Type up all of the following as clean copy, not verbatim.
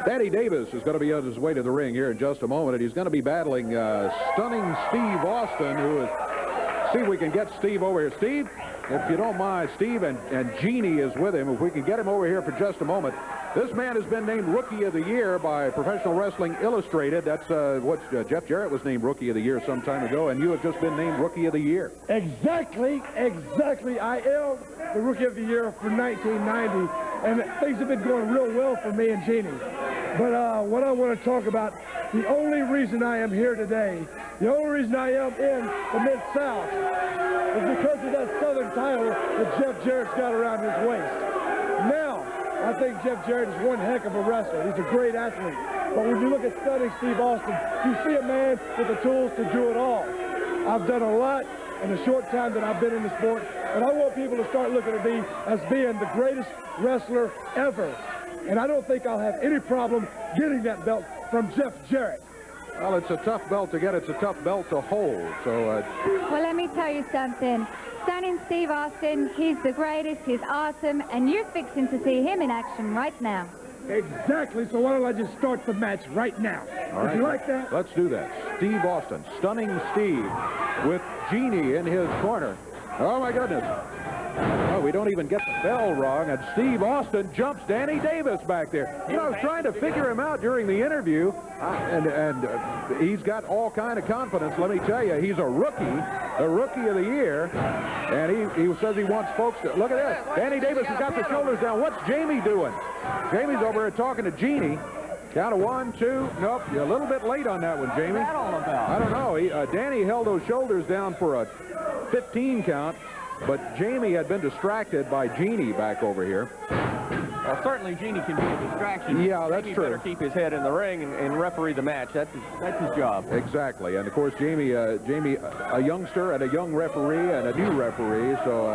Danny Davis is going to be on his way to the ring here in just a moment, and he's going to be battling stunning Steve Austin, who is... See if we can get Steve over here. Steve, if you don't mind, Steve and Jeanie is with him. If we can get him over here for just a moment. This man has been named Rookie of the Year by Professional Wrestling Illustrated. That's Jeff Jarrett was named Rookie of the Year some time ago, and you have just been named Rookie of the Year. Exactly. I am the Rookie of the Year for 1990, and things have been going real well for me and Jeanie. But what I want to talk about, the only reason I am here today, the only reason I am in the Mid-South is because of that Southern title that Jeff Jarrett's got around his waist. Now, I think Jeff Jarrett is one heck of a wrestler. He's a great athlete. But when you look at stunning Steve Austin, you see a man with the tools to do it all. I've done a lot in the short time that I've been in the sport, and I want people to start looking at me as being the greatest wrestler ever. And I don't think I'll have any problem getting that belt from Jeff Jarrett. Well, it's a tough belt to get. It's a tough belt to hold. So, well, let me tell you something. Stunning Steve Austin, he's the greatest, he's awesome, and you're fixing to see him in action right now. Exactly, so why don't I just start the match right now? All right. Would you like that? Let's do that. Steve Austin, Stunning Steve, with Jeanie in his corner. Oh, my goodness. Oh, we don't even get the bell wrong, and Steve Austin jumps Danny Davis back there. You know, I was trying to figure him out during the interview, and he's got all kind of confidence. Let me tell you, he's a rookie of the year, and he says he wants folks to... Look at this. Danny Davis has got the shoulders down. What's Jamie doing? Jamie's over here talking to Jeanie. Count of 1, 2. Nope, you're a little bit late on that one, Jamie. What's that all about? I don't know. Danny held those shoulders down for a 15 count. But Jamie had been distracted by Jeanie back over here. Well, certainly Jeanie can be a distraction. Yeah, that's Jamie true. Better keep his head in the ring and referee the match. That's his job. Exactly. And, of course, Jamie, a youngster and a young referee and a new referee, so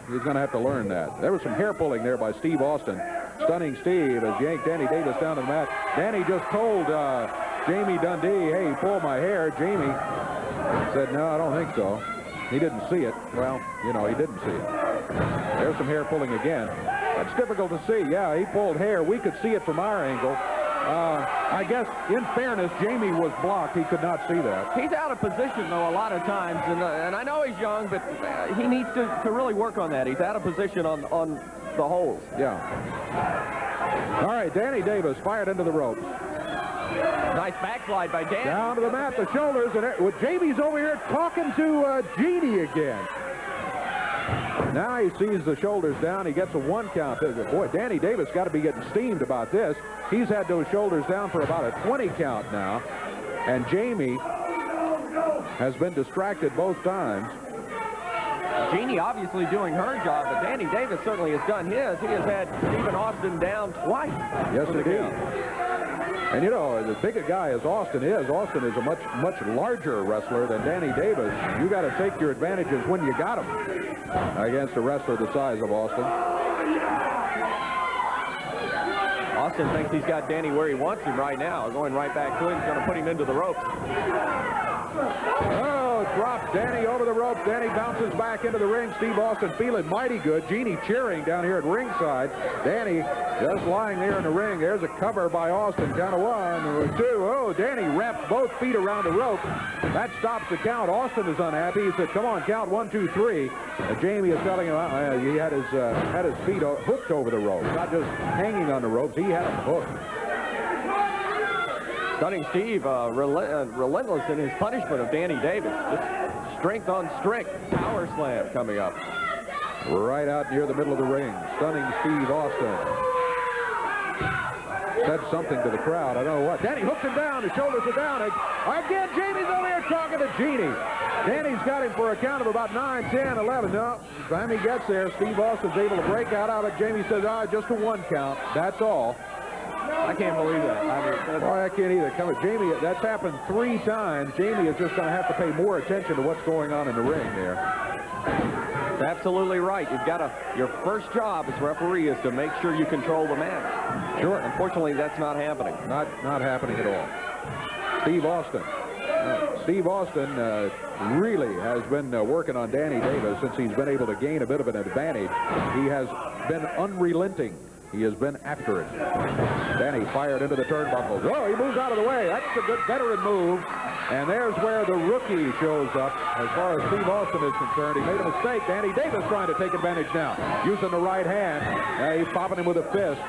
he's going to have to learn that. There was some hair pulling there by Steve Austin. Stunning Steve has yanked Danny Davis down to the mat. Danny just told Jamie Dundee, hey, pull my hair. Jamie said, no, I don't think so. He didn't see it. Well, you know, he didn't see it. There's some hair pulling again. That's difficult to see. Yeah, he pulled hair. We could see it from our angle. I guess, in fairness, Jamie was blocked. He could not see that. He's out of position, though, a lot of times. And I know he's young, but he needs to really work on that. He's out of position on the holes. Yeah. All right, Danny Davis fired into the ropes. Nice backslide by Dan. Down to the mat, the shoulders, and Jamie's over here talking to Jeanie again. Now he sees the shoulders down. He gets a 1 count. Boy, Danny Davis got to be getting steamed about this. He's had those shoulders down for about a 20 count now. And Jamie has been distracted both times. Jeanie obviously doing her job, but Danny Davis certainly has done his. He has had Stephen Austin down twice. Yes, indeed. And, you know, as big a guy as Austin is a much larger wrestler than Danny Davis. You got to take your advantages when you got them against a wrestler the size of Austin. Austin thinks he's got Danny where he wants him right now. Going right back to him. He's going to put him into the ropes. Oh, dropped Danny over the rope. Danny bounces back into the ring. Steve Austin feeling mighty good. Jeanie cheering down here at ringside. Danny just lying there in the ring. There's a cover by Austin. Count of 1, 2. Oh, Danny wrapped both feet around the rope. That stops the count. Austin is unhappy. He said, come on, count 1, 2, 3. Jamie is telling him he had his feet hooked over the rope. Not just hanging on the ropes. He had them hooked. Stunning Steve, relentless in his punishment of Danny Davis. Just strength on strength. Power slam coming up. Right out near the middle of the ring. Stunning Steve Austin. Said something to the crowd. I don't know what. Danny hooks him down. His shoulders are down. Again, Jamie's over here talking to Jeanie. Danny's got him for a count of about 9, 10, 11. No, by the time he gets there, Steve Austin's able to break out of it. Jamie says, just a 1 count. That's all. I can't believe that. Boy, I can't either. Come on, Jamie, that's happened 3 times. Jamie is just going to have to pay more attention to what's going on in the ring there. That's absolutely right. You've got your first job as referee is to make sure you control the match. Sure. Unfortunately, that's not happening. Not happening at all. Steve Austin. Steve Austin really has been working on Danny Davis since he's been able to gain a bit of an advantage. He has been unrelenting He has been after it. Danny fired into the turnbuckles. Oh, he moves out of the way. That's a good veteran move. And there's where the rookie shows up as far as Steve Austin is concerned. He made a mistake. Danny Davis trying to take advantage now. Using the right hand. He's popping him with a fist.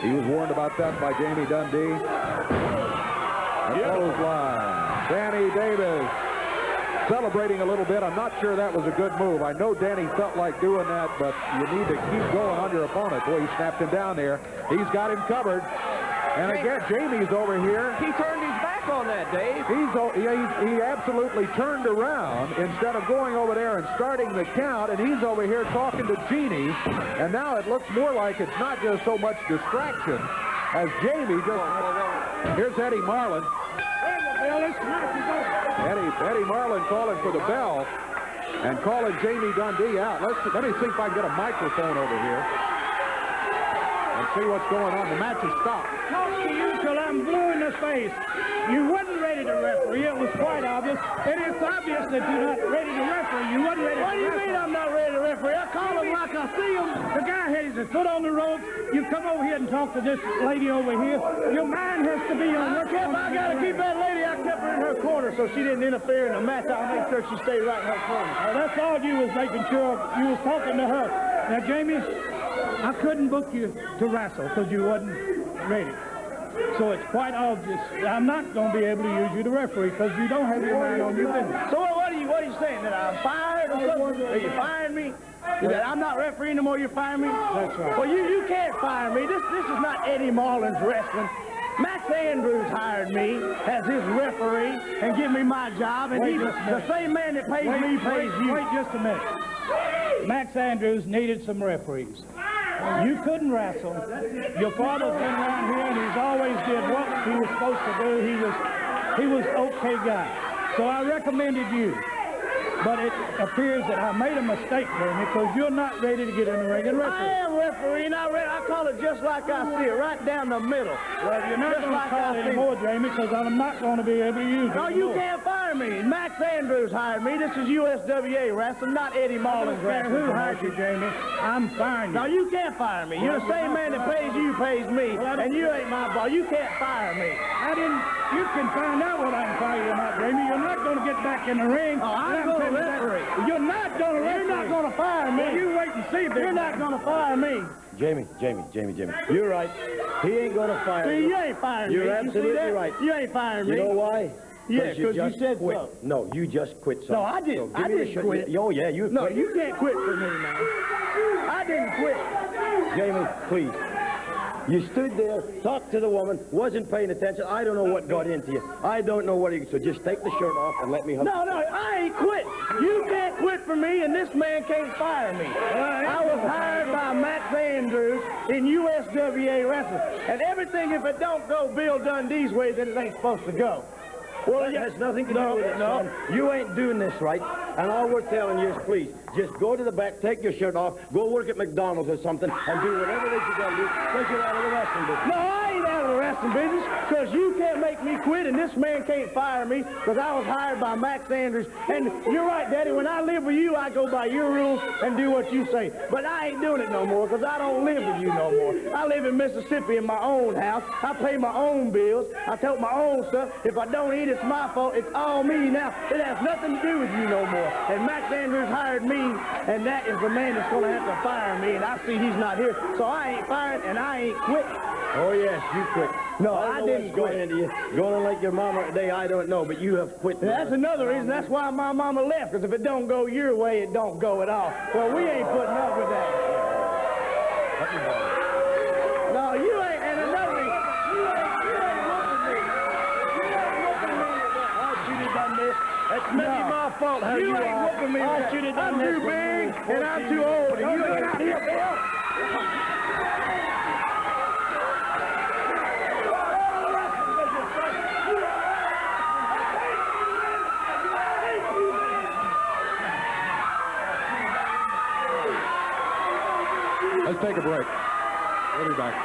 He was warned about that by Jamie Dundee. A clothesline. Danny Davis celebrating a little bit. I'm not sure that was a good move. I know Danny felt like doing that, but you need to keep going on your opponent. Boy, he snapped him down there. He's got him covered. And again, Jamie's over here. He turned his back on that, Dave. He absolutely turned around instead of going over there and starting the count, and he's over here talking to Jeanie. And now it looks more like it's not just so much distraction as Jamie just... Here's Eddie Marlin. Eddie Marlin calling for the bell and calling Jamie Dundee out. Let me see if I can get a microphone over here and see what's going on. The match has stopped. Talk to you till I'm blue in the face. You wasn't ready to referee. It was quite obvious. And it's obvious that you're not ready to referee. You wasn't ready to referee. What do you mean I'm not ready to referee? I call him like I see him. The guy has his foot on the ropes. You come over here and talk to this lady over here. Your mind has to be on what I got to keep that lady. I kept her in her corner so she didn't interfere in the match. I'll make sure she stayed right in her corner. That's all you was making sure you was talking to her. Now, Jamie, I couldn't book you to wrestle because you wasn't ready. So it's quite obvious. I'm not going to be able to use you to referee because you don't have your mind on your business. So what are you saying? That I'm fired or something? Are you firing me? That I'm not refereeing no more, you're firing me? That's right. Well, you can't fire me. This is not Eddie Marlin's wrestling. Max Andrews hired me as his referee and give me my job, and he's the same man that pays me pays you. Wait just a minute. Max Andrews needed some referees. You couldn't wrestle. Your father's been around here, and he's always did what he was supposed to do. He was okay guy. So I recommended you. But it appears that I made a mistake there because you're not ready to get in the ring and wrestle. I am refereeing. I call it just like I see it, right down the middle. Well, you're not going to call it anymore, Jamie, because I'm not going to be able to use it. No, you can't fire me. Max Andrews hired me. This is USWA wrestling, not Eddie Marlin's wrestling. Who hired you, Jamie? I'm firing you. No, you can't fire me. You're the same man that pays you, pays me, and you ain't my boss. You can't fire me. You can find out what I can fire you or not, Jamie. You're not going to get back in the ring. Oh, I'm going to referee. You're not going to referee. You're not going to fire me. Well, you wait and see, You're not going to fire me. Jamie. You're right. He ain't going to fire me. See, you ain't firing me. You're absolutely right. You ain't firing me. You know why? Yeah, because you said quit. so. No, you just quit something. No, I didn't. So I didn't quit. Oh, yeah, you quit. No, you can't quit for me, man. I didn't quit. Jamie, please. You stood there, talked to the woman, wasn't paying attention. I don't know what got into you. I don't know what you... So just take the shirt off and let me... No, I ain't quit. You can't quit for me, and this man can't fire me. I was hired by Max Andrews in USWA Wrestling. And everything, if it don't go Bill Dundee's way, then it ain't supposed to go. Well, it has nothing to do with it, son. You ain't doing this right. And all we're telling you is, please, just go to the back, take your shirt off, go work at McDonald's or something, and do whatever it is you gotta do, because you're out of the wrestling business. No, I ain't out of the wrestling business, because you can't make me quit, and this man can't fire me, because I was hired by Max Andrews. And you're right, Daddy, when I live with you, I go by your rules and do what you say. But I ain't doing it no more, because I don't live with you no more. I live in Mississippi in my own house. I pay my own bills. I take my own stuff. If I don't eat, it's my fault. It's all me now. It has nothing to do with you no more. And Max Andrews hired me, and that is the man that's going to have to fire me, and I see he's not here. So I ain't fired, and I ain't quit. Oh, yes, you quit. No, I didn't quit. Going into you. Going like your mama today, I don't know, but you have quit. That's another reason. That's why my mama left, because if it don't go your way, it don't go at all. Well, we ain't putting up with that. No, you ain't, and another reason, you ain't looking me. You ain't looking me. I should have done this. That's maybe my fault how you ain't whooping me. I should have done this. I'm too big, and I'm too old, and you ain't out here, Bill. Let's take a break. We'll be back.